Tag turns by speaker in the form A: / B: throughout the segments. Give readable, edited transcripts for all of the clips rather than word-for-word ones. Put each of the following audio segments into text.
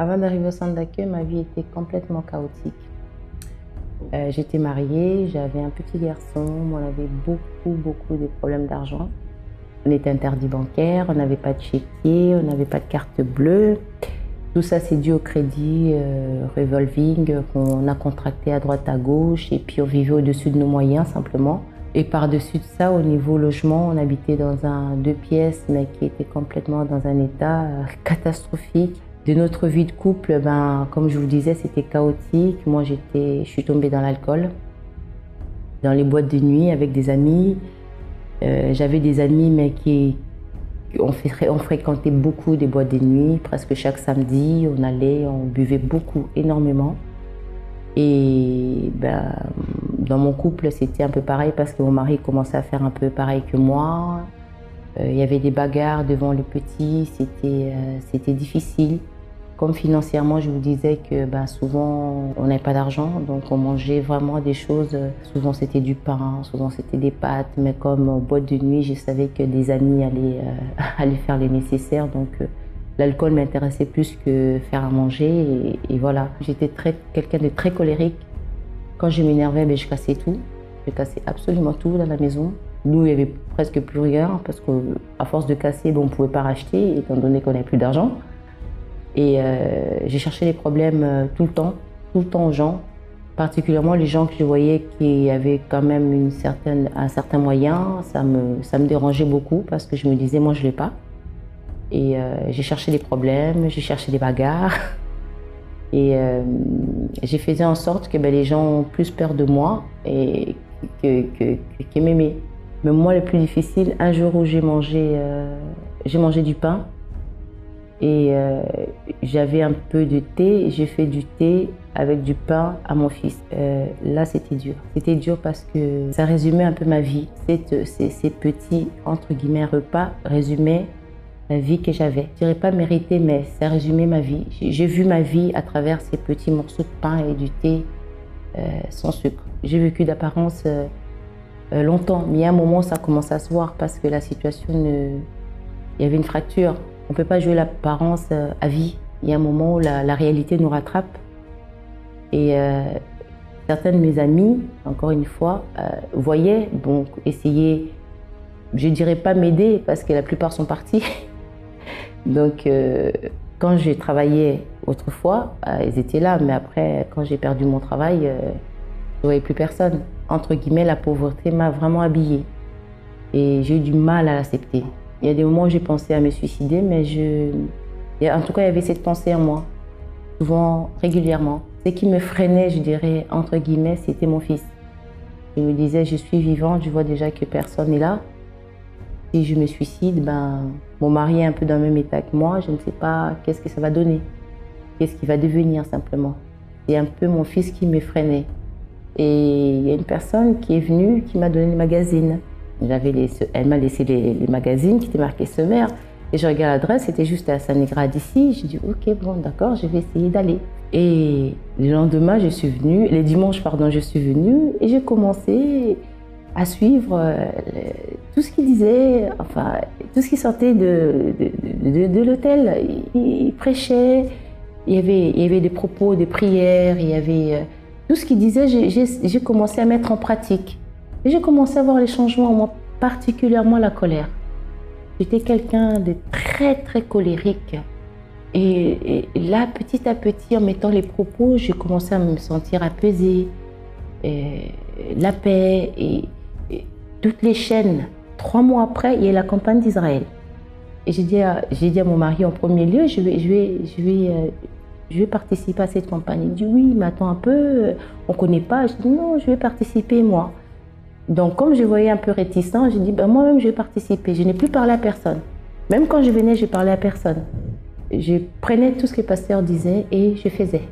A: Avant d'arriver au centre d'accueil, ma vie était complètement chaotique. J'étais mariée, j'avais un petit garçon, on avait beaucoup de problèmes d'argent. On était interdit bancaire, on n'avait pas de chéquier, on n'avait pas de carte bleue. Tout ça, c'est dû au crédit revolving qu'on a contracté à droite à gauche et puis on vivait au-dessus de nos moyens simplement. Et par-dessus de ça, au niveau logement, on habitait dans un 2 pièces mais qui était complètement dans un état catastrophique. De notre vie de couple, comme je vous disais, c'était chaotique. Moi, je suis tombée dans l'alcool, dans les boîtes de nuit avec des amis. J'avais des amis mais on fréquentait beaucoup des boîtes de nuit, presque chaque samedi, on buvait beaucoup, énormément. Et dans mon couple, c'était un peu pareil parce que mon mari commençait à faire un peu pareil que moi. Il y avait des bagarres devant le petit, c'était difficile. Comme financièrement, je vous disais que souvent on n'avait pas d'argent, donc on mangeait vraiment des choses. Souvent c'était du pain, souvent c'était des pâtes, mais comme en boîte de nuit, je savais que des amis allaient faire les nécessaires, donc l'alcool m'intéressait plus que faire à manger. Et voilà, j'étais quelqu'un de très colérique. Quand je m'énervais, je cassais tout. Je cassais absolument tout dans la maison. Nous, il n'y avait presque plus rien parce qu'à force de casser, on ne pouvait pas racheter étant donné qu'on n'avait plus d'argent. Et j'ai cherché les problèmes tout le temps aux gens, particulièrement les gens que je voyais qui avaient quand même un certain moyen. Ça me dérangeait beaucoup parce que je me disais, moi je ne l'ai pas. Et j'ai cherché des problèmes, j'ai cherché des bagarres. Et j'ai fait en sorte que les gens ont plus peur de moi et qu'ils m'aimaient. Mais moi, le plus difficile, un jour où j'ai mangé du pain et j'avais un peu de thé, j'ai fait du thé avec du pain à mon fils. Là, c'était dur. C'était dur parce que ça résumait un peu ma vie. Ces petits, entre guillemets, repas résumaient la vie que j'avais. Je dirais pas méritée, mais ça résumait ma vie. J'ai vu ma vie à travers ces petits morceaux de pain et du thé sans sucre. J'ai vécu d'apparence longtemps, mais il y a un moment ça commence à se voir parce que la situation, il y avait une fracture. On ne peut pas jouer l'apparence à vie. Il y a un moment où la réalité nous rattrape. Et certains de mes amis, encore une fois, voyaient, donc essayer, je ne dirais pas m'aider parce que la plupart sont partis. Donc quand j'ai travaillé autrefois, ils étaient là, mais après, quand j'ai perdu mon travail, je ne voyais plus personne. Entre guillemets, la pauvreté m'a vraiment habillée et j'ai eu du mal à l'accepter. Il y a des moments où j'ai pensé à me suicider, mais en tout cas, il y avait cette pensée en moi, souvent, régulièrement. Ce qui me freinait, je dirais, entre guillemets, c'était mon fils. Je me disais, je suis vivante, je vois déjà que personne n'est là. Si je me suicide, mon mari est un peu dans le même état que moi, je ne sais pas qu'est-ce que ça va donner, qu'est-ce qu'il va devenir simplement. C'est un peu mon fils qui me freinait. Et il y a une personne qui est venue, qui m'a donné le magazine. Elle m'a laissé les magazines qui étaient marqués sommaire. Et je regarde l'adresse, c'était juste à Saint-Négrad d'ici. Je dis, ok, bon, d'accord, je vais essayer d'aller. Et le lendemain, les dimanches, je suis venue et j'ai commencé à suivre tout ce qu'il disait, enfin, tout ce qui sortait de l'hôtel. Il prêchait, il y avait des propos, des prières, il y avait tout ce qu'il disait, j'ai commencé à mettre en pratique. Et j'ai commencé à voir les changements en moi, particulièrement la colère. J'étais quelqu'un de très colérique. Et là, petit à petit, en mettant les propos, j'ai commencé à me sentir apaisée. La paix et toutes les chaînes. 3 mois après, il y a la campagne d'Israël. Et j'ai dit à mon mari en premier lieu, je vais participer à cette campagne. Il dit oui, mais attends un peu, on ne connaît pas. Je dis non, je vais participer moi. Donc comme je voyais un peu réticent, j'ai dit moi-même je vais participer. Je n'ai plus parlé à personne. Même quand je venais, je parlais à personne. Je prenais tout ce que le pasteur disait et je faisais.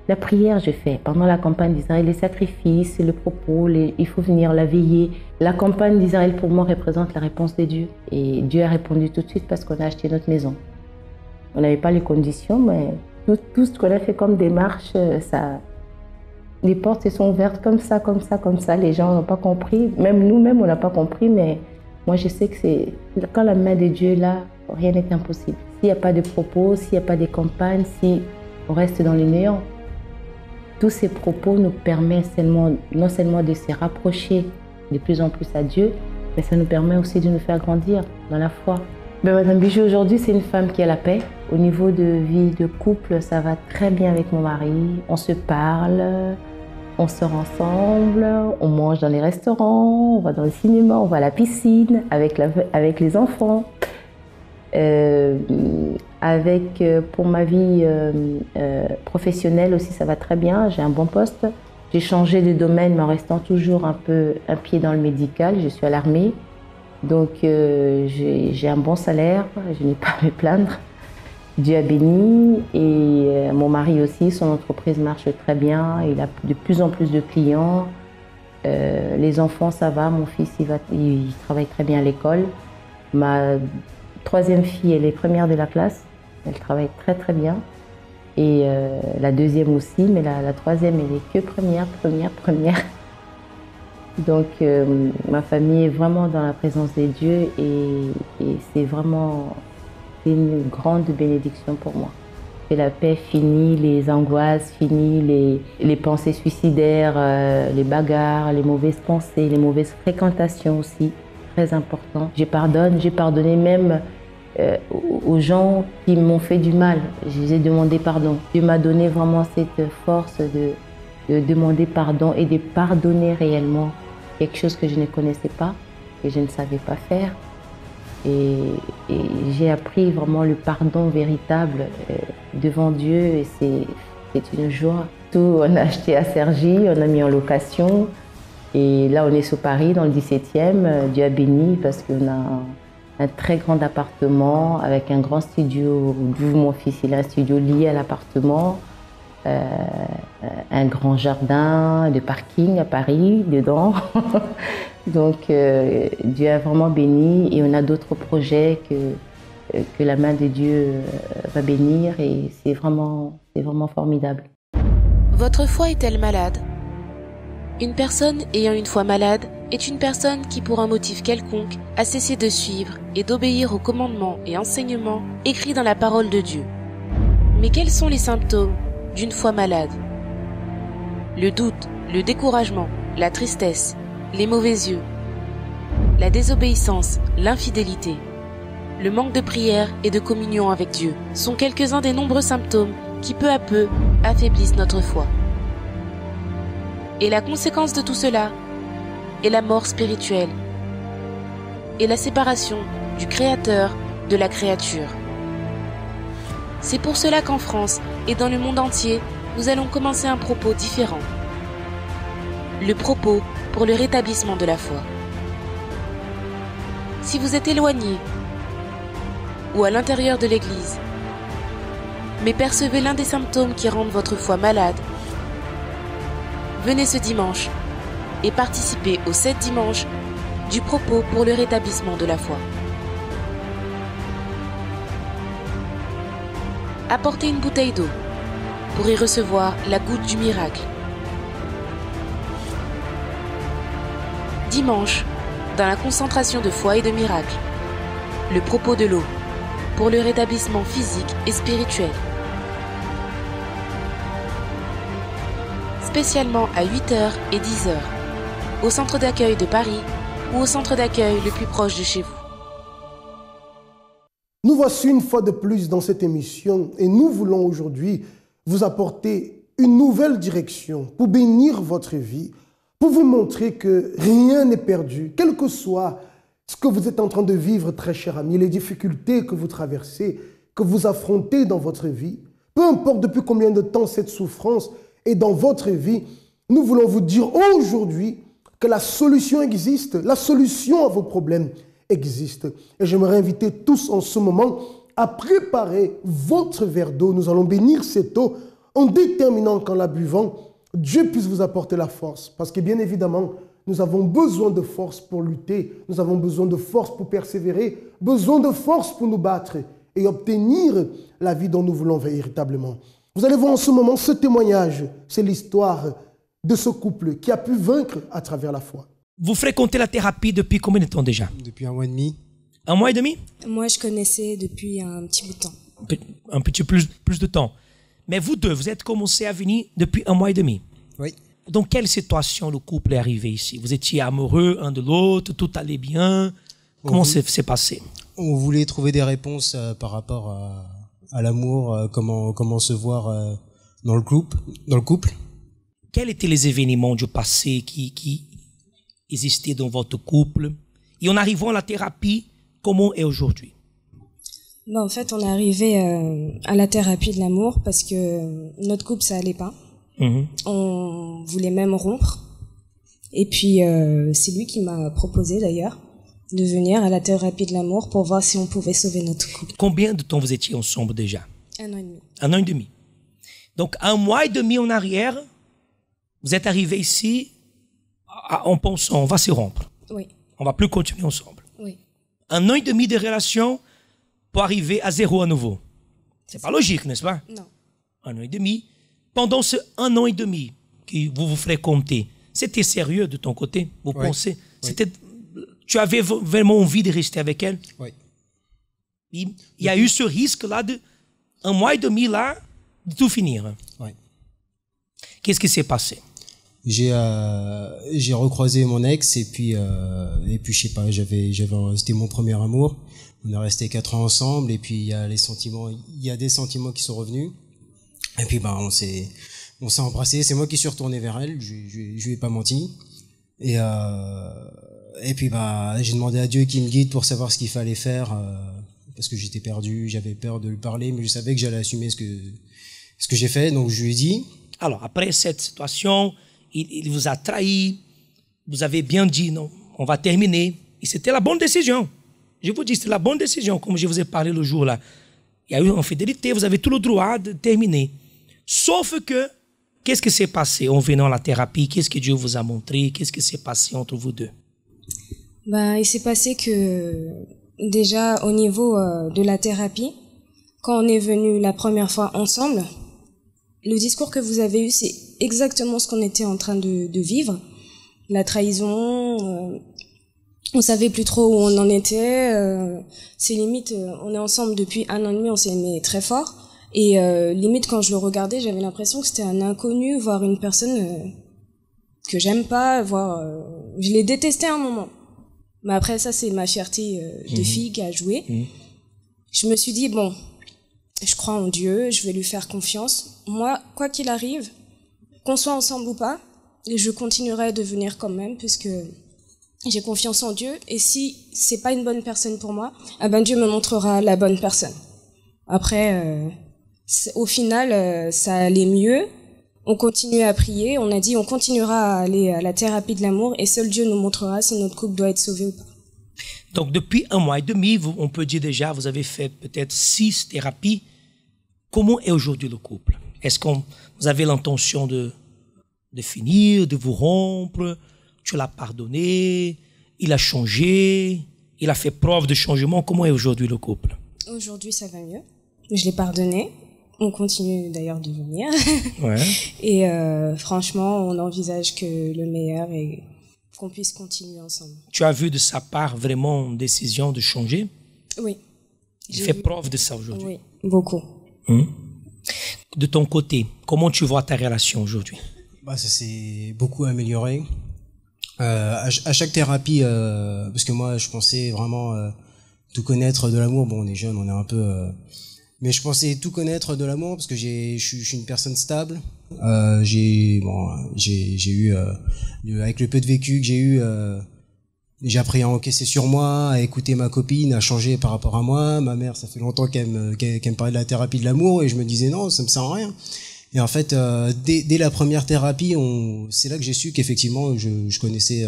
A: La prière, je fais. Pendant la campagne d'Israël, les sacrifices, le propos, il faut venir la veiller. La campagne d'Israël, pour moi, représente la réponse de Dieu. Et Dieu a répondu tout de suite parce qu'on a acheté notre maison. On n'avait pas les conditions, mais tout ce qu'on a fait comme démarche, les portes se sont ouvertes comme ça. Les gens n'ont pas compris. Même nous-mêmes, on n'a pas compris, mais moi, je sais que quand la main de Dieu est là, rien n'est impossible. S'il n'y a pas de propos, s'il n'y a pas de campagne, si on reste dans le néant. Tous ces propos nous permettent non seulement de se rapprocher de plus en plus à Dieu, mais ça nous permet aussi de nous faire grandir dans la foi. Mais Madame Bijou, aujourd'hui, c'est une femme qui a la paix. Au niveau de vie de couple, ça va très bien avec mon mari. On se parle, on sort ensemble, on mange dans les restaurants, on va dans le cinéma, on va à la piscine avec les enfants. Pour ma vie professionnelle aussi, ça va très bien. J'ai un bon poste. J'ai changé de domaine, mais en restant toujours un pied dans le médical. Je suis à l'armée. Donc, j'ai un bon salaire, je n'ai pas à me plaindre. Dieu a béni et mon mari aussi, son entreprise marche très bien. Il a de plus en plus de clients. Les enfants, ça va. Mon fils, il travaille très bien à l'école. Ma troisième fille, elle est première de la classe. Elle travaille très très bien. Et la deuxième aussi, mais la troisième, elle est que première. Donc, ma famille est vraiment dans la présence des dieux et c'est vraiment une grande bénédiction pour moi. Et la paix finit les angoisses, finit les pensées suicidaires, les bagarres, les mauvaises pensées, les mauvaises fréquentations aussi, très important. J'ai pardonné même aux gens qui m'ont fait du mal. Je les ai demandé pardon. Dieu m'a donné vraiment cette force de demander pardon et de pardonner réellement quelque chose que je ne connaissais pas, que je ne savais pas faire. Et j'ai appris vraiment le pardon véritable devant Dieu et c'est une joie. Tout, on a acheté à Cergy, on a mis en location et là on est sur Paris dans le 17e. Dieu a béni parce qu'on a un très grand appartement avec un grand studio, d'où mon fils il a un studio lié à l'appartement. Un grand jardin de parking à Paris, dedans. Donc Dieu a vraiment béni et on a d'autres projets que la main de Dieu va bénir et c'est vraiment formidable.
B: Votre foi est-elle malade? Une personne ayant une foi malade est une personne qui, pour un motif quelconque, a cessé de suivre et d'obéir aux commandements et enseignements écrits dans la parole de Dieu. Mais quels sont les symptômes d'une foi malade? Le doute, le découragement, la tristesse, les mauvais yeux, la désobéissance, l'infidélité, le manque de prière et de communion avec Dieu sont quelques-uns des nombreux symptômes qui peu à peu affaiblissent notre foi. Et la conséquence de tout cela est la mort spirituelle et la séparation du Créateur de la créature. C'est pour cela qu'en France et dans le monde entier, nous allons commencer un propos différent. Le propos pour le rétablissement de la foi. Si vous êtes éloigné ou à l'intérieur de l'Église, mais percevez l'un des symptômes qui rendent votre foi malade, venez ce dimanche et participez aux 7 dimanches du propos pour le rétablissement de la foi. Apportez une bouteille d'eau pour y recevoir la goutte du miracle. Dimanche, dans la concentration de foi et de miracle, le propos de l'eau pour le rétablissement physique et spirituel. Spécialement à 8h et 10h, au centre d'accueil de Paris ou au centre d'accueil le plus proche de chez vous.
C: Nous voici une fois de plus dans cette émission et nous voulons aujourd'hui vous apporter une nouvelle direction pour bénir votre vie, pour vous montrer que rien n'est perdu, quel que soit ce que vous êtes en train de vivre, très cher ami, les difficultés que vous traversez, que vous affrontez dans votre vie, peu importe depuis combien de temps cette souffrance est dans votre vie, nous voulons vous dire aujourd'hui que la solution existe, la solution à vos problèmes existe. Et j'aimerais inviter tous en ce moment à préparer votre verre d'eau. Nous allons bénir cette eau en déterminant qu'en la buvant, Dieu puisse vous apporter la force. Parce que bien évidemment, nous avons besoin de force pour lutter. Nous avons besoin de force pour persévérer. Besoin de force pour nous battre et obtenir la vie dont nous voulons véritablement. Vous allez voir en ce moment ce témoignage. C'est l'histoire de ce couple qui a pu vaincre à travers la foi.
D: Vous fréquentez la thérapie depuis combien de temps déjà?
E: Depuis 1 mois et demi.
D: 1 mois et demi?
F: Moi, je connaissais depuis un petit bout de temps.
D: Un petit plus de temps. Mais vous deux, vous êtes commencé à venir depuis 1 mois et demi.
E: Oui.
D: Dans quelle situation le couple est arrivé ici? Vous étiez amoureux un de l'autre, tout allait bien. Comment s'est passé?
E: On voulait trouver des réponses par rapport à l'amour, comment se voir dans le couple.
D: Quels étaient les événements du passé qui existaient dans votre couple? Et en arrivant à la thérapie, comment est aujourd'hui?
F: En fait, on est arrivé à la thérapie de l'amour parce que notre couple, ça allait pas. On voulait même rompre. Et puis, c'est lui qui m'a proposé d'ailleurs de venir à la thérapie de l'amour pour voir si on pouvait sauver notre couple.
D: Combien de temps vous étiez ensemble déjà?
F: 1 an et demi.
D: 1 an et demi. Donc, 1 mois et demi en arrière, vous êtes arrivé ici en pensant, on va se rompre.
F: Oui.
D: On va plus continuer ensemble.
F: Oui.
D: 1 an et demi de relation pour arriver à 0 à nouveau. C'est pas logique, n'est-ce pas?
F: Non.
D: 1 an et demi. Pendant ce 1 an et demi que vous fréquentez, c'était sérieux de ton côté? Vous pensez? C'était, tu avais vraiment envie de rester avec elle?
E: Oui.
D: Il y a eu ce risque-là de 1 mois et demi là, de tout finir.
E: Oui.
D: Qu'est-ce qui s'est passé?
E: J'ai recroisé mon ex et puis je sais pas, c'était mon premier amour. On est resté 4 ans ensemble et puis il y a des sentiments qui sont revenus. Et puis on s'est embrassé. C'est moi qui suis retourné vers elle. Je lui ai pas menti. Et puis j'ai demandé à Dieu qu'il me guide pour savoir ce qu'il fallait faire parce que j'étais perdu. J'avais peur de lui parler, mais je savais que j'allais assumer ce que j'ai fait. Donc je lui ai dit.
D: Alors après cette situation, il vous a trahi. Vous avez bien dit non, on va terminer. Et c'était la bonne décision. Je vous dis, c'était la bonne décision, comme je vous ai parlé le jour là. Il y a eu infidélité, vous avez tout le droit de terminer. Sauf que, qu'est-ce qui s'est passé en venant à la thérapie? Qu'est-ce que Dieu vous a montré? Qu'est-ce qui s'est passé entre vous deux?
F: Il s'est passé que, déjà, au niveau de la thérapie, quand on est venu la première fois ensemble, le discours que vous avez eu, c'est exactement ce qu'on était en train de vivre. La trahison, on savait plus trop où on en était. C'est limite, on est ensemble depuis 1 an et demi, on s'est aimé très fort. Et limite, quand je le regardais, j'avais l'impression que c'était un inconnu, voire une personne que j'aime pas, voire je l'ai détesté à un moment. Mais après, ça, c'est ma fierté de fille qui a joué. Je me suis dit, bon, je crois en Dieu, je vais lui faire confiance. Moi, quoi qu'il arrive, qu'on soit ensemble ou pas, je continuerai de venir quand même, puisque j'ai confiance en Dieu. Et si c'est pas une bonne personne pour moi, Dieu me montrera la bonne personne. Après, au final, ça allait mieux. On continuait à prier. On a dit, on continuera à aller à la thérapie de l'amour, et seul Dieu nous montrera si notre couple doit être sauvé ou pas.
D: Donc, depuis 1 mois et demi, on peut dire déjà, vous avez fait peut-être 6 thérapies. Comment est aujourd'hui le couple? Est-ce que vous avez l'intention de finir, de vous rompre? Tu l'as pardonné? Il a changé? Il a fait preuve de changement? Comment est aujourd'hui le couple?
F: Aujourd'hui, ça va mieux. Je l'ai pardonné. On continue d'ailleurs de venir.
D: Ouais.
F: Et franchement, on envisage que le meilleur et qu'on puisse continuer ensemble.
D: Tu as vu de sa part vraiment une décision de changer?
F: Oui.
D: Il fait preuve de ça aujourd'hui?
F: Oui, beaucoup.
D: De ton côté, comment tu vois ta relation aujourd'hui?
E: Ça s'est beaucoup amélioré. À chaque thérapie, parce que moi, je pensais vraiment tout connaître de l'amour. Bon, on est jeune, on est un peu... mais je pensais tout connaître de l'amour parce que je suis une personne stable. J'ai eu avec le peu de vécu que j'ai eu, j'ai appris à encaisser sur moi, à écouter ma copine, à changer par rapport à moi. Ma mère, ça fait longtemps qu'elle me parlait de la thérapie de l'amour et je me disais non, ça me sert à rien. Et en fait, dès la première thérapie, c'est là que j'ai su qu'effectivement je connaissais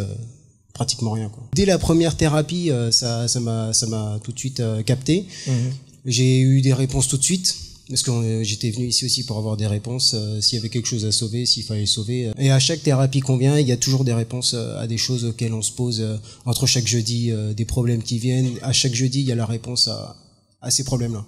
E: pratiquement rien, quoi. Dès la première thérapie, ça m'a tout de suite capté. J'ai eu des réponses tout de suite, parce que j'étais venu ici aussi pour avoir des réponses, s'il y avait quelque chose à sauver, s'il fallait sauver. Et à chaque thérapie qu'on vient, il y a toujours des réponses à des choses auxquelles on se pose entre chaque jeudi, des problèmes qui viennent. À chaque jeudi, il y a la réponse à ces problèmes-là.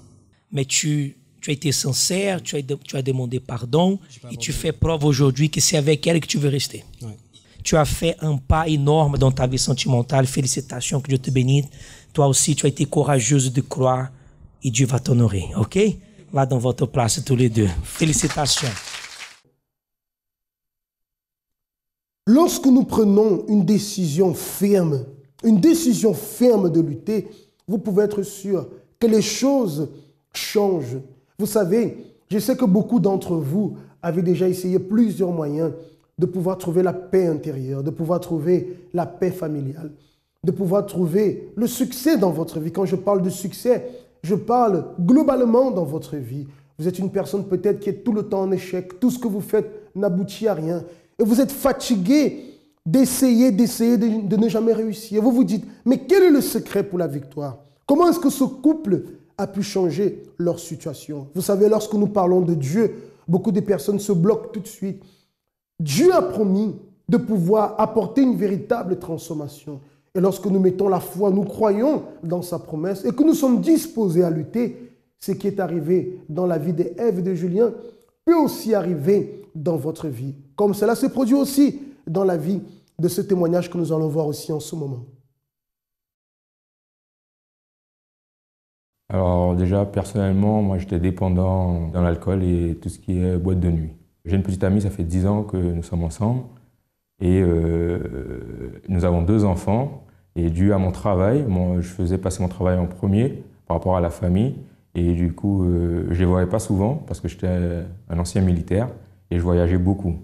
D: Mais tu as été sincère, tu as demandé pardon, et tu fais preuve aujourd'hui que c'est avec elle que tu veux rester.
E: Ouais.
D: Tu as fait un pas énorme dans ta vie sentimentale. Félicitations, que Dieu te bénisse. Toi aussi, tu as été courageuse de croire et Dieu va t'honorer, ok? là dans votre place tous les deux. Félicitations.
C: Lorsque nous prenons une décision ferme de lutter, vous pouvez être sûr que les choses changent. Vous savez, je sais que beaucoup d'entre vous avaient déjà essayé plusieurs moyens de pouvoir trouver la paix intérieure, de pouvoir trouver la paix familiale, de pouvoir trouver le succès dans votre vie. Quand je parle de succès, je parle globalement dans votre vie. Vous êtes une personne peut-être qui est tout le temps en échec. Tout ce que vous faites n'aboutit à rien. Et vous êtes fatigué d'essayer de ne jamais réussir. Vous vous dites, mais quel est le secret pour la victoire? Comment est-ce que ce couple a pu changer leur situation? Vous savez, lorsque nous parlons de Dieu, beaucoup de personnes se bloquent tout de suite. Dieu a promis de pouvoir apporter une véritable transformation. Et lorsque nous mettons la foi, nous croyons dans sa promesse et que nous sommes disposés à lutter, ce qui est arrivé dans la vie d'Ève et de Julien peut aussi arriver dans votre vie. Comme cela se produit aussi dans la vie de ce témoignage que nous allons voir aussi en ce moment.
G: Alors déjà, personnellement, moi j'étais dépendant dans l'alcool et tout ce qui est boîte de nuit. J'ai une petite amie, ça fait 10 ans que nous sommes ensemble et nous avons 2 enfants. Et dû à mon travail, moi, je faisais passer mon travail en premier par rapport à la famille. Et du coup, je ne les voyais pas souvent parce que j'étais un ancien militaire et je voyageais beaucoup.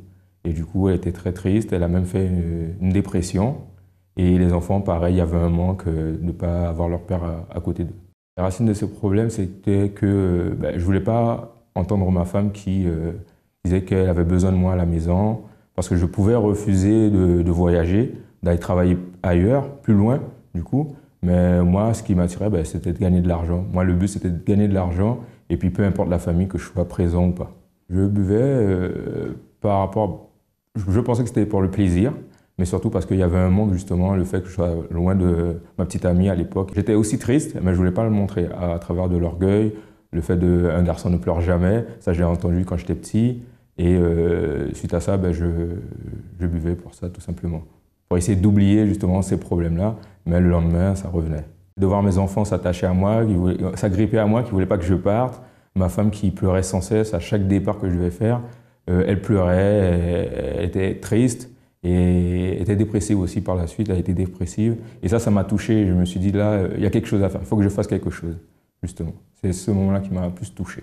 G: Et du coup, elle était très triste, elle a même fait une dépression. Et les enfants, pareil, il y avait un manque de ne pas avoir leur père à côté d'eux. La racine de ce problème, c'était que je ne voulais pas entendre ma femme qui disait qu'elle avait besoin de moi à la maison parce que je pouvais refuser de voyager, d'aller travailler ailleurs, plus loin, du coup. Mais moi, ce qui m'attirait, c'était de gagner de l'argent. Moi, le but, c'était de gagner de l'argent et puis peu importe la famille, que je sois présent ou pas. Je buvais par rapport... Je pensais que c'était pour le plaisir, mais surtout parce qu'il y avait un manque, justement, le fait que je sois loin de ma petite amie à l'époque. J'étais aussi triste, mais je ne voulais pas le montrer à travers de l'orgueil, le fait qu'un garçon ne pleure jamais. Ça, j'ai entendu quand j'étais petit. Et suite à ça, je buvais pour ça, tout simplement. Pour essayer d'oublier, justement, ces problèmes-là. Mais le lendemain, ça revenait. De voir mes enfants s'attacher à moi, s'agripper à moi, qui ne voulaient pas que je parte. Ma femme qui pleurait sans cesse à chaque départ que je devais faire. Elle pleurait, elle était triste et était dépressive aussi par la suite. Elle était dépressive. Et ça m'a touché. Je me suis dit, là, il y a quelque chose à faire. Il faut que je fasse quelque chose, justement. C'est ce moment-là qui m'a le plus touché.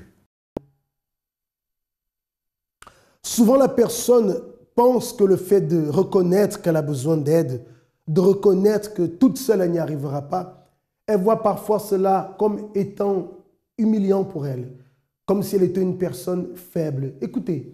C: Souvent, la personne pense que le fait de reconnaître qu'elle a besoin d'aide, de reconnaître que toute seule, elle n'y arrivera pas, elle voit parfois cela comme étant humiliant pour elle, comme si elle était une personne faible. Écoutez,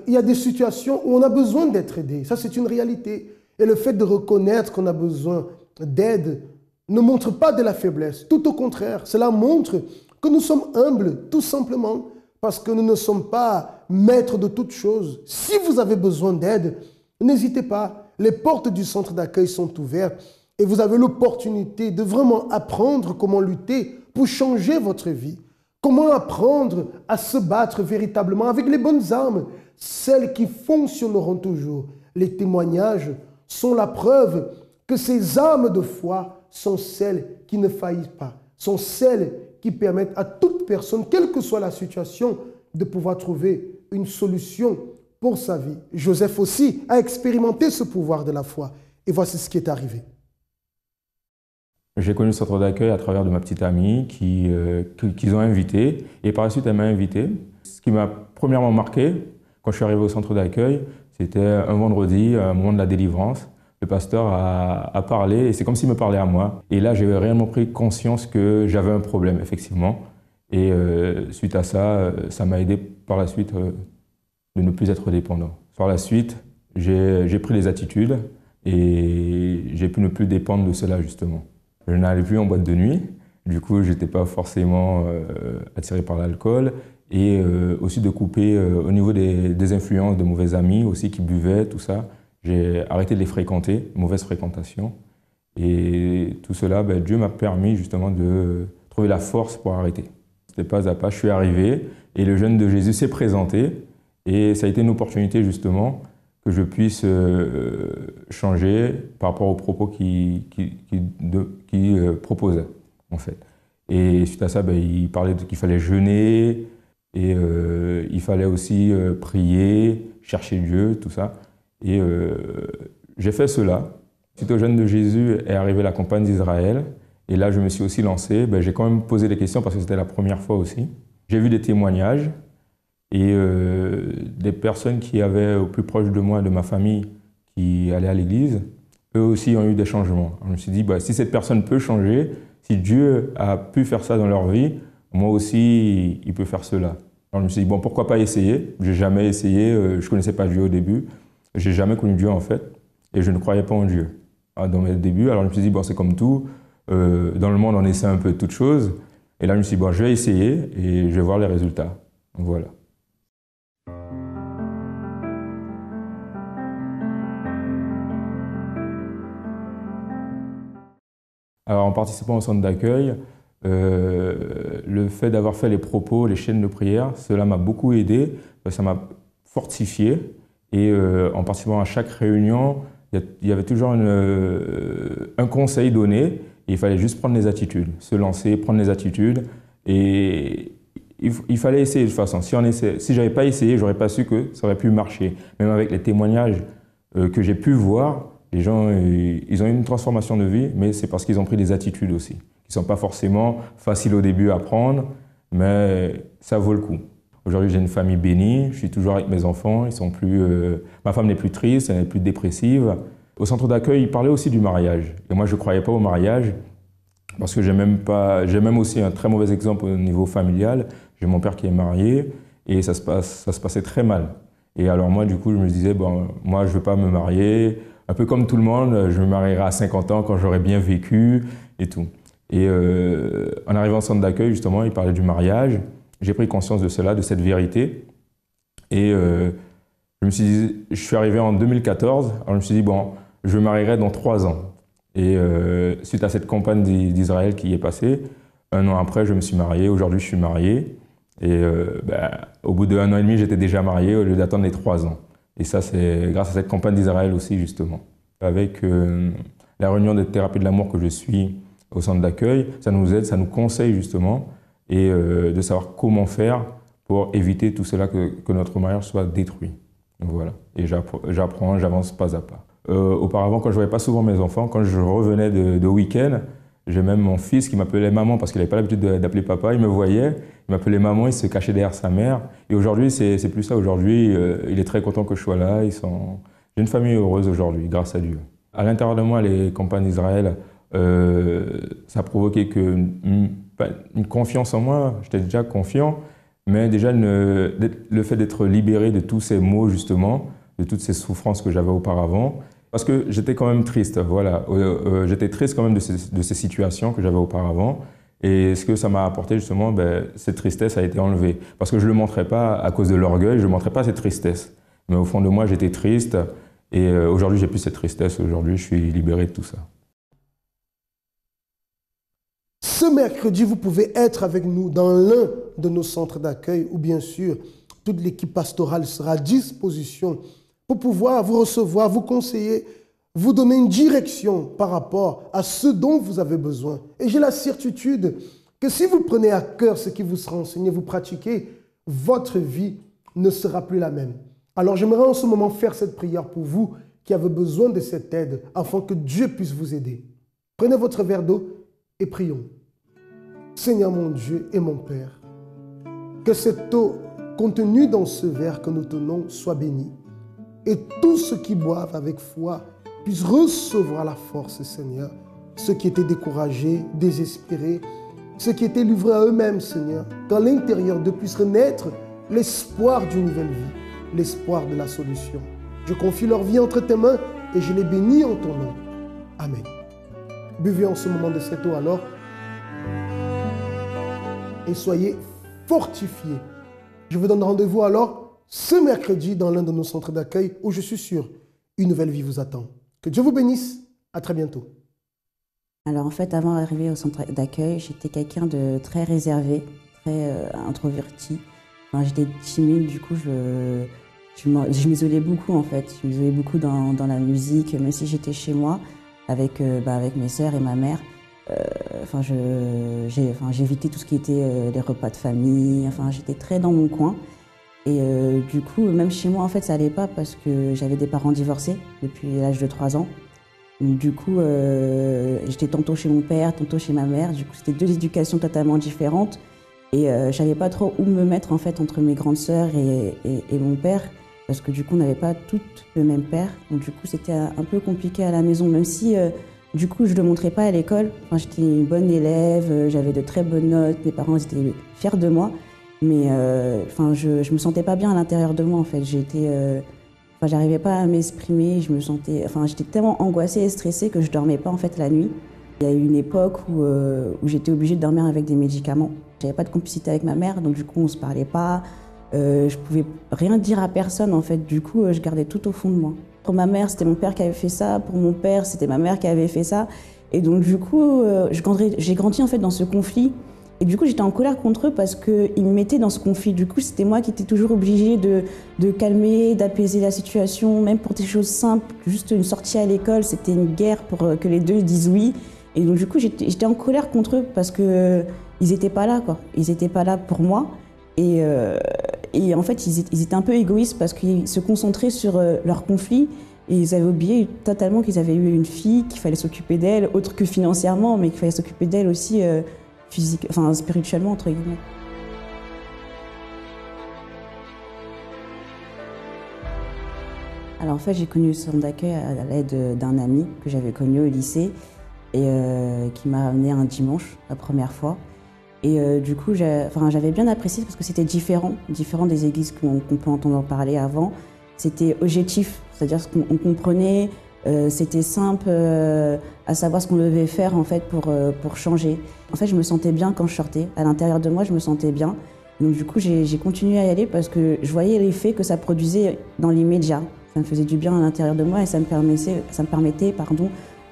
C: il y a des situations où on a besoin d'être aidé. Ça, c'est une réalité. Et le fait de reconnaître qu'on a besoin d'aide ne montre pas de la faiblesse. Tout au contraire, cela montre que nous sommes humbles, tout simplement, parce que nous ne sommes pas maîtres de toutes choses. Si vous avez besoin d'aide, n'hésitez pas. Les portes du centre d'accueil sont ouvertes et vous avez l'opportunité de vraiment apprendre comment lutter pour changer votre vie. Comment apprendre à se battre véritablement avec les bonnes armes, celles qui fonctionneront toujours. Les témoignages sont la preuve que ces armes de foi sont celles qui ne faillissent pas, sont celles qui permettent à toute personne, quelle que soit la situation, de pouvoir trouver une solution pour sa vie. Joseph aussi a expérimenté ce pouvoir de la foi. Et voici ce qui est arrivé.
G: J'ai connu le centre d'accueil à travers de ma petite amie qu'ils ont invité. Et par la suite, elle m'a invité. Ce qui m'a premièrement marqué, quand je suis arrivé au centre d'accueil, c'était un vendredi, un moment de la délivrance. Le pasteur a parlé et c'est comme s'il me parlait à moi. Et là, j'ai réellement pris conscience que j'avais un problème, effectivement. Et suite à ça, ça m'a aidé par la suite de ne plus être dépendant. Par la suite, j'ai pris les attitudes et j'ai pu ne plus dépendre de cela, justement. Je n'allais plus en boîte de nuit, du coup, je n'étais pas forcément attiré par l'alcool. Et aussi de couper au niveau des influences de mauvais amis aussi qui buvaient, tout ça. J'ai arrêté de les fréquenter, mauvaise fréquentation. Et tout cela, Dieu m'a permis justement de trouver la force pour arrêter. C'était pas à pas, je suis arrivé et le jeûne de Jésus s'est présenté. Et ça a été une opportunité justement que je puisse changer par rapport aux propos qu'il proposait en fait. Et suite à ça, il parlait qu'il fallait jeûner et il fallait aussi prier, chercher Dieu, tout ça. Et j'ai fait cela. Suite au jeûne de Jésus est arrivée la campagne d'Israël. Et là, je me suis aussi lancé. J'ai quand même posé des questions parce que c'était la première fois aussi. J'ai vu des témoignages et des personnes qui avaient au plus proche de moi, de ma famille, qui allaient à l'église, eux aussi ont eu des changements. Je me suis dit, si cette personne peut changer, si Dieu a pu faire ça dans leur vie, moi aussi, il peut faire cela. Alors je me suis dit, pourquoi pas essayer? J'ai jamais essayé, je ne connaissais pas Dieu au début. J'ai jamais connu Dieu en fait, et je ne croyais pas en Dieu dans mes débuts. Alors je me suis dit, c'est comme tout, dans le monde on essaie un peu toutes choses. Et là je me suis dit, je vais essayer et je vais voir les résultats. Donc, voilà. Alors en participant au centre d'accueil, le fait d'avoir fait les propos, les chaînes de prière, cela m'a beaucoup aidé, ça m'a fortifié. Et en participant à chaque réunion, il y avait toujours un conseil donné, et il fallait juste prendre les attitudes, se lancer, prendre les attitudes. Et il fallait essayer de toute façon. Si je n'avais pas essayé, je n'aurais pas su que ça aurait pu marcher. Même avec les témoignages que j'ai pu voir, les gens, ils ont eu une transformation de vie, mais c'est parce qu'ils ont pris des attitudes aussi, qui ne sont pas forcément faciles au début à prendre, mais ça vaut le coup. Aujourd'hui, j'ai une famille bénie, je suis toujours avec mes enfants, ma femme n'est plus triste, elle n'est plus dépressive. Au centre d'accueil, ils parlaient aussi du mariage. Et moi, je ne croyais pas au mariage, parce que j'ai même aussi un très mauvais exemple au niveau familial. J'ai mon père qui est marié, et ça se passait très mal. Et alors moi, du coup, je me disais, moi, je ne veux pas me marier. Un peu comme tout le monde, je me marierai à 50 ans quand j'aurai bien vécu et tout. Et en arrivant au centre d'accueil, justement, il parlait du mariage. J'ai pris conscience de cela, de cette vérité. Et je suis arrivé en 2014, alors je me suis dit, je me marierai dans 3 ans. Et suite à cette campagne d'Israël qui est passée, 1 an après, je me suis marié. Aujourd'hui, je suis marié. Et au bout d'1 an et demi, j'étais déjà marié au lieu d'attendre les 3 ans. Et ça, c'est grâce à cette campagne d'Israël aussi, justement. Avec la réunion de thérapie de l'amour que je suis au centre d'accueil, ça nous aide, ça nous conseille justement, et de savoir comment faire pour éviter tout cela, que notre mariage soit détruit. Donc voilà. Et j'apprends, j'avance pas à pas. Auparavant, quand je ne voyais pas souvent mes enfants, quand je revenais de week-end, j'ai même mon fils qui m'appelait maman parce qu'il n'avait pas l'habitude d'appeler papa. Il me voyait, il m'appelait maman, il se cachait derrière sa mère. Et aujourd'hui, c'est plus ça. Aujourd'hui, il est très content que je sois là. J'ai une famille heureuse aujourd'hui, grâce à Dieu. À l'intérieur de moi, les campagnes d'Israël, ça a provoqué une confiance en moi. J'étais déjà confiant, mais déjà le fait d'être libéré de tous ces maux, justement, de toutes ces souffrances que j'avais auparavant. Parce que j'étais quand même triste, voilà. J'étais triste quand même de ces situations que j'avais auparavant. Et ce que ça m'a apporté, justement, cette tristesse a été enlevée. Parce que je ne le montrais pas à cause de l'orgueil, je ne montrais pas cette tristesse. Mais au fond de moi, j'étais triste. Et aujourd'hui, j'ai plus cette tristesse. Aujourd'hui, je suis libéré de tout ça.
C: Ce mercredi, vous pouvez être avec nous dans l'un de nos centres d'accueil où, bien sûr, toute l'équipe pastorale sera à disposition pour pouvoir vous recevoir, vous conseiller, vous donner une direction par rapport à ce dont vous avez besoin. Et j'ai la certitude que si vous prenez à cœur ce qui vous sera enseigné, vous pratiquez, votre vie ne sera plus la même. Alors j'aimerais en ce moment faire cette prière pour vous qui avez besoin de cette aide afin que Dieu puisse vous aider. Prenez votre verre d'eau et prions. Seigneur mon Dieu et mon Père, que cette eau contenue dans ce verre que nous tenons soit bénie. Et tous ceux qui boivent avec foi puissent recevoir la force, Seigneur. Ceux qui étaient découragés, désespérés, ceux qui étaient livrés à eux-mêmes, Seigneur. Qu'à l'intérieur d'eux puisse renaître l'espoir d'une nouvelle vie, l'espoir de la solution. Je confie leur vie entre tes mains et je les bénis en ton nom. Amen. Buvez en ce moment de cette eau alors et soyez fortifiés. Je vous donne rendez-vous alors ce mercredi dans l'un de nos centres d'accueil où je suis sûr, une nouvelle vie vous attend. Que Dieu vous bénisse. À très bientôt.
H: Alors en fait, avant d'arriver au centre d'accueil, j'étais quelqu'un de très réservé, très introverti. Enfin, j'étais timide, du coup je m'isolais beaucoup en fait. Je m'isolais beaucoup dans la musique, même si j'étais chez moi avec mes sœurs et ma mère. j'évitais tout ce qui était les repas de famille. Enfin, j'étais très dans mon coin. Et du coup, même chez moi, en fait, ça allait pas parce que j'avais des parents divorcés depuis l'âge de 3 ans. Donc, du coup, j'étais tantôt chez mon père, tantôt chez ma mère. Du coup, c'était 2 éducations totalement différentes. Et je savais pas trop où me mettre, en fait, entre mes grandes sœurs et mon père. Parce que du coup, on n'avait pas toutes le même père. Donc, du coup, c'était un peu compliqué à la maison, même si... du coup, je ne le montrais pas à l'école. Enfin, j'étais une bonne élève, j'avais de très bonnes notes, mes parents étaient fiers de moi. Mais je me sentais pas bien à l'intérieur de moi, en fait. J'arrivais pas à m'exprimer, j'étais tellement angoissée et stressée que je dormais pas, en fait, la nuit. Il y a eu une époque où j'étais obligée de dormir avec des médicaments. J'avais pas de complicité avec ma mère, donc du coup, on se parlait pas. Je pouvais rien dire à personne, en fait. Du coup, je gardais tout au fond de moi. Pour ma mère, c'était mon père qui avait fait ça. Pour mon père, c'était ma mère qui avait fait ça. Et donc, du coup, j'ai grandi, en fait, dans ce conflit. Et du coup, j'étais en colère contre eux parce qu'ils me mettaient dans ce conflit. Du coup, c'était moi qui étais toujours obligée de calmer, d'apaiser la situation, même pour des choses simples. Juste une sortie à l'école, c'était une guerre pour que les deux disent oui. Et donc, du coup, j'étais en colère contre eux parce qu'ils n'étaient pas là, quoi. Ils n'étaient pas là pour moi. Et en fait, ils étaient un peu égoïstes parce qu'ils se concentraient sur leur conflit et ils avaient oublié totalement qu'ils avaient eu une fille, qu'il fallait s'occuper d'elle, autre que financièrement, mais qu'il fallait s'occuper d'elle aussi spirituellement, entre guillemets. Alors en fait, j'ai connu le centre d'accueil à l'aide d'un ami que j'avais connu au lycée et qui m'a amené un dimanche, la première fois. Et du coup, j'avais bien apprécié parce que c'était différent des églises qu'on peut entendre parler avant. C'était objectif, c'est-à-dire qu'on comprenait, c'était simple à savoir ce qu'on devait faire en fait pour changer. En fait, je me sentais bien quand je sortais. À l'intérieur de moi, je me sentais bien. Donc du coup, j'ai continué à y aller parce que je voyais l'effet que ça produisait dans l'immédiat. Ça me faisait du bien à l'intérieur de moi et ça me permettait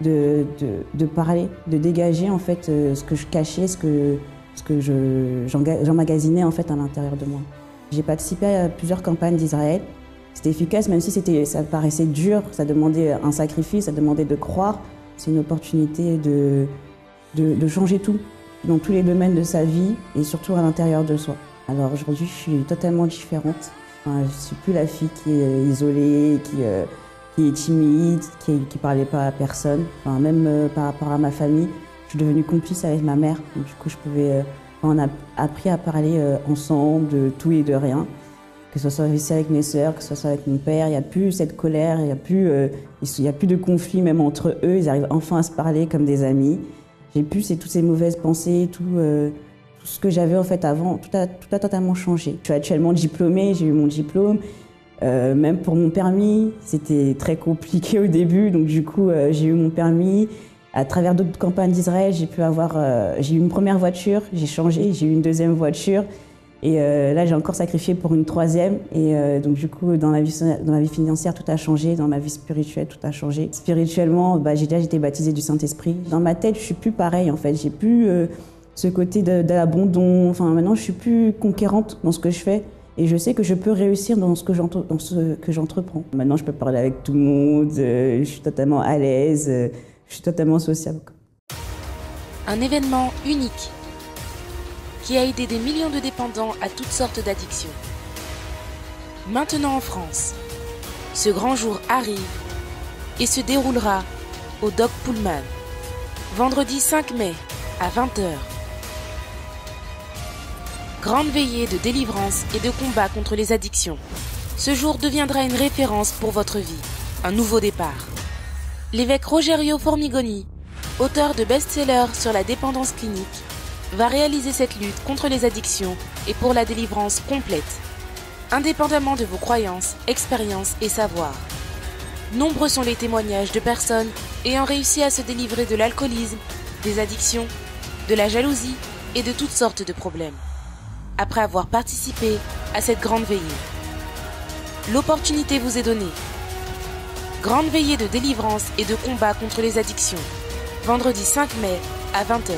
H: de parler, de dégager en fait ce que je cachais, ce que j'emmagasinais en fait à l'intérieur de moi. J'ai participé à plusieurs campagnes d'Israël. C'était efficace, même si ça paraissait dur, ça demandait un sacrifice, ça demandait de croire. C'est une opportunité de changer tout, dans tous les domaines de sa vie et surtout à l'intérieur de soi. Alors aujourd'hui, je suis totalement différente. Enfin, je ne suis plus la fille qui est isolée, qui est timide, qui ne parlait pas à personne. Enfin, même par rapport à ma famille, je suis devenue complice avec ma mère. Donc, du coup, on a appris à parler ensemble de tout et de rien. Que ce soit ici avec mes sœurs, que ce soit avec mon père, il n'y a plus cette colère, il n'y a plus de conflit même entre eux. Ils arrivent enfin à se parler comme des amis. J'ai plus toutes ces mauvaises pensées, tout ce que j'avais en fait avant, tout a totalement changé. Je suis actuellement diplômée, j'ai eu mon diplôme. Même pour mon permis, c'était très compliqué au début, donc du coup j'ai eu mon permis. À travers d'autres campagnes d'Israël, j'ai eu une première voiture, j'ai changé, j'ai eu une deuxième voiture. Et là, j'ai encore sacrifié pour une troisième. Et donc, du coup, dans ma vie financière, tout a changé. Dans ma vie spirituelle, tout a changé. Spirituellement, j'ai déjà été baptisée du Saint-Esprit. Dans ma tête, je suis plus pareille, en fait. J'ai plus ce côté de l'abandon. Enfin, maintenant, je suis plus conquérante dans ce que je fais. Et je sais que je peux réussir dans ce que j'entreprends. Maintenant, je peux parler avec tout le monde. Je suis totalement à l'aise. Je suis totalement sociable.
B: Un événement unique qui a aidé des millions de dépendants à toutes sortes d'addictions. Maintenant en France, ce grand jour arrive et se déroulera au Doc Pullman, vendredi 5 mai à 20h. Grande veillée de délivrance et de combat contre les addictions. Ce jour deviendra une référence pour votre vie, un nouveau départ. L'évêque Rogerio Formigoni, auteur de best-sellers sur la dépendance clinique, va réaliser cette lutte contre les addictions et pour la délivrance complète, indépendamment de vos croyances, expériences et savoirs. Nombreux sont les témoignages de personnes ayant réussi à se délivrer de l'alcoolisme, des addictions, de la jalousie et de toutes sortes de problèmes, après avoir participé à cette grande veillée. L'opportunité vous est donnée. Grande veillée de délivrance et de combat contre les addictions, vendredi 5 mai à 20h.